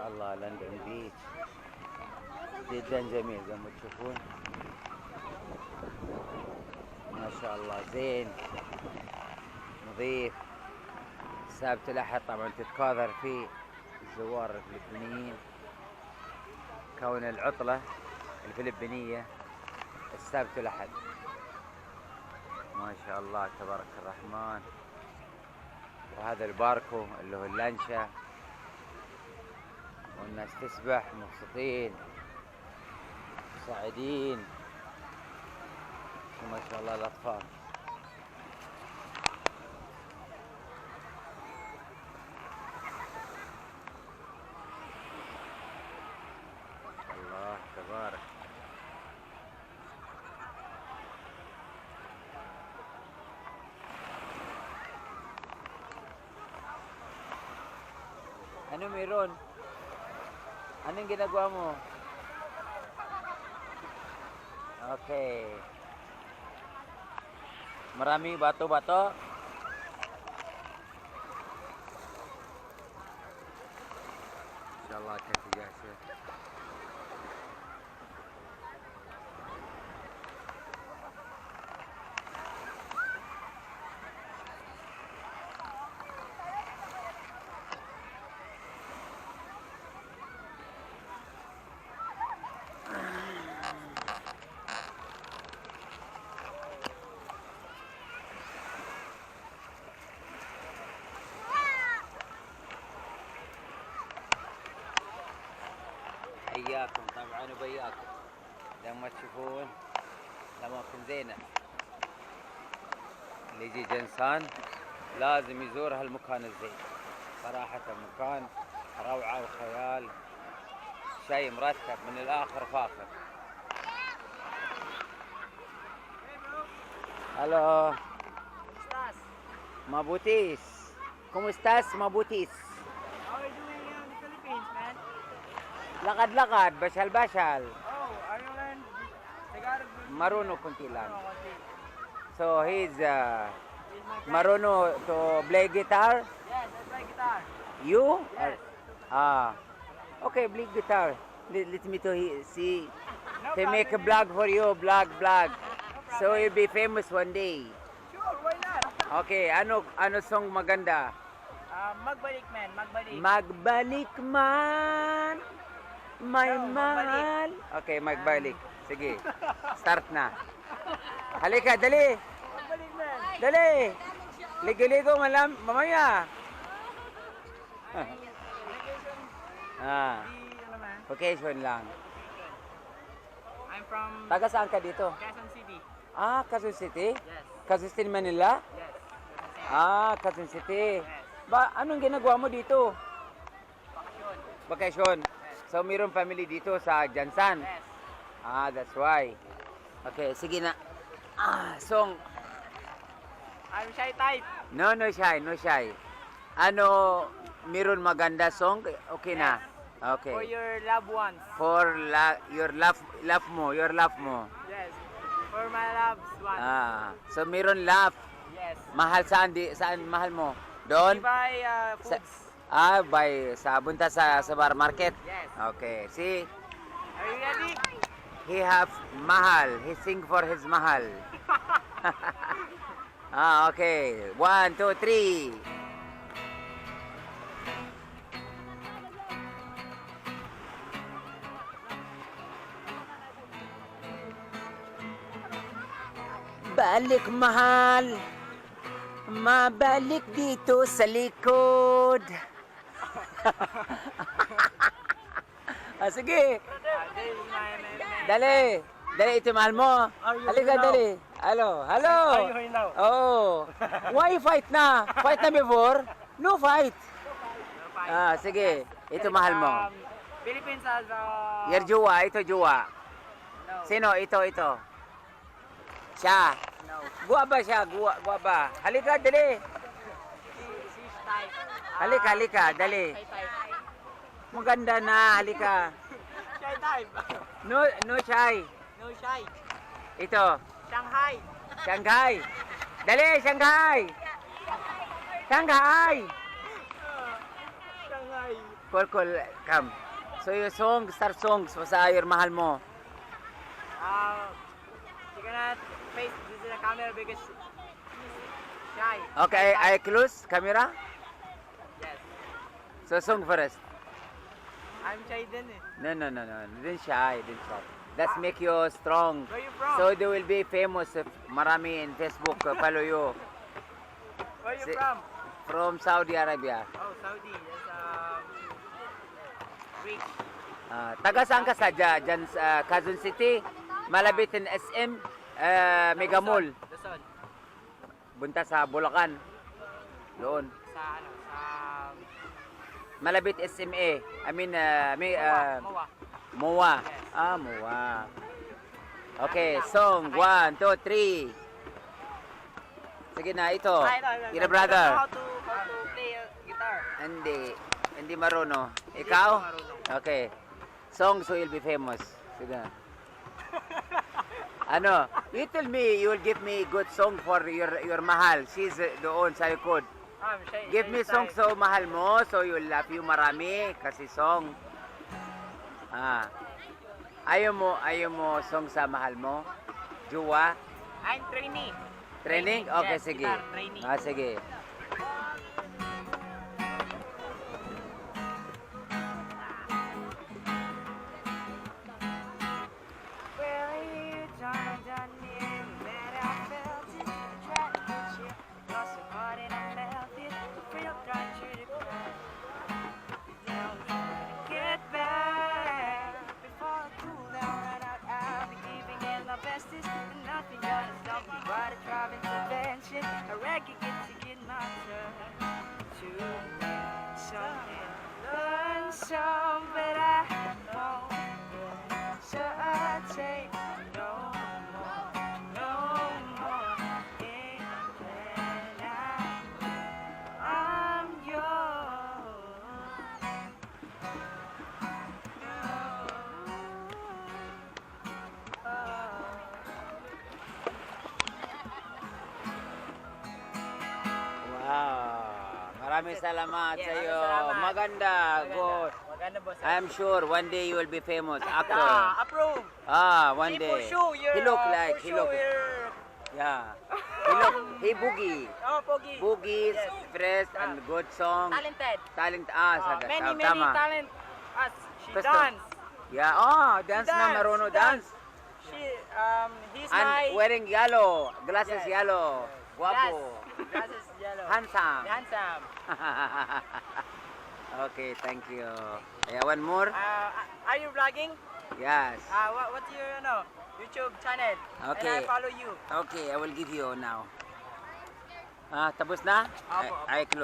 شاء الله لندن بيتش جدا جميل زي ما تشوفون. ما شاء الله زين نظيف. السبت الأحد طبعا تتكاثر فيه الزوار الفلبينيين كون العطلة الفلبينية السبت الأحد. ما شاء الله تبارك الرحمن. وهذا الباركو اللي هو اللانشة والناس تسبح مبسوطين سعيدين. ما شاء الله الأطفال. الله تبارك. Ano meron? Anong ginagawa mo? Okay. Maraming bato-bato. Insyaallah kasi jasa. حياكم طبعا وبياكم. لما تشوفون الأماكن زينة اللي يجي جنسان لازم يزور هالمكان الزين. صراحة مكان روعة وخيال، شيء مرتب من الآخر فاخر. Halo. Estás? Mabutis. ¿Cómo estás, Mabutis? How are you doing in the Philippines, man? Lakad-lakad, basyal-basyal. Oh, are you learn Tagalog? Marunong kunti lang. No, konti. So he's He's my friend. marunong to play guitar. Yes, I play guitar. You? Yes. Okay, play guitar. Let me to see. No To make a problem, vlog for you, vlog. No So problem. you'll be famous one day. Sure, why not? Okay, ano song maganda? Magbalik, man. Magbalik. Magbalik man, may No, mahal. magbalik. Okay, magbalik. Sige, start na. Halika, dali. Magbalik, man. Dali. Ligo-ligo mamaya. Ano, man? Vacation lang. I'm from Taga saan ka dito? Quezon City. Quezon City? Yes. Quezon City, Manila? Yes. Quezon City. Ba, anong ginagawa mo dito? Bakasyon. Vacation. So, mayroong family dito sa Jansan? Yes. That's why. Okay, sige na. Song. I'm shy type. No shy. Ano, mayroon maganda song? Okay na. Okay. For your loved ones. For your love mo. Yes. For my loved ones. So mayroon love. Yes. Mahal saan mahal mo? Doon? We buy foods. Sa bunta sa bar market. Yes. Okay. See, Are you ready? he have mahal. He sing for his mahal. Okay. 1, 2, 3. Balik mahal, mabalik dito sa likod. Sige, This is my dali. Dali, ito mahal mo. Halika, dali. Hello. Are you here now? Oh. Why fight na? Fight na before? No fight. Sige. Ito mahal mo. Philippines has Your jowa, ito jowa. no. Sino? Ito. Siya. No. Guwa ba siya? Guwa ba? Halika, dali. She's type. Halika, dali. Shy type. Maganda na, halika. Shy type. No shy. No shy. Ito, Shanghai. Shanghai. Dali, Shanghai. Shanghai. Cool. Come. So your song, start songs. Basta your mahal mo. You cannot face this in the camera because she's shy. Okay, Shy I type. close camera. Yes. So song first. I'm shy din eh. No. Don't shy. Let's make you strong. Where you from? So they will be famous if marami in Facebook follow you. Where you Si- from? From Saudi Arabia. Oh, Saudi. That's rich. Taga saan ka sa dyan sa Quezon City? Malapit in SM, Mega Mall. Luzon. Bunta sa Bulacan. Doon. Sa ano? Sa Malapit SMA. I mean, Moa. MOA. Yes. MOA. Okay, song. 1, 2, 3. Sige na, ito. Ira brother. I don't know how to play guitar. Hindi marunong. Ikaw? Hindi marunong. Okay. Songs will be famous. Sige na. Ano? You tell me, you will give me good song for your mahal. She's doon sa likod. I'm shy. Give shy me type. song so mahal mo, so you love you marami kasi song. Ayaw mo song sa mahal mo? Juwa? I'm trainee. Training? Okay, Yes, sige. guitar training. Sige. Well, you done it, man, I felt it. Tried to get you, lost your heart and I left it. The real got you to cry. Now I'm trying to get back before I cool down, run out. I'll be giving it my bestest, and nothing gonna stop me but a drive intervention. I reckon get my turn to learn something, learn some, but I won't. So I take no more. I'm yours. Wow. Maraming salamat Yeah, sa maraming iyo. salamat. Maganda. Good. Maganda boss. I'm sure one day you will be famous actor. Approve. One See, day. for sure, He look like, he look. You're... Yeah. He boogie. Oh, Pogi. Boogie, Yes. fresh and good song. Talented. Tama. Many talent. As she Gusto. dance. Yeah, dance na, Dance, marunong she dance. dance. He's And my... wearing yellow, glasses Yes. yellow. Guapo. Glasses yellow. Handsome. Handsome. Okay, thank you. Yeah, one more? Are you vlogging? Yes. What's your YouTube channel? Okay. And I follow you. Okay, I will give you now. Tapos na? Opo, opo. I close.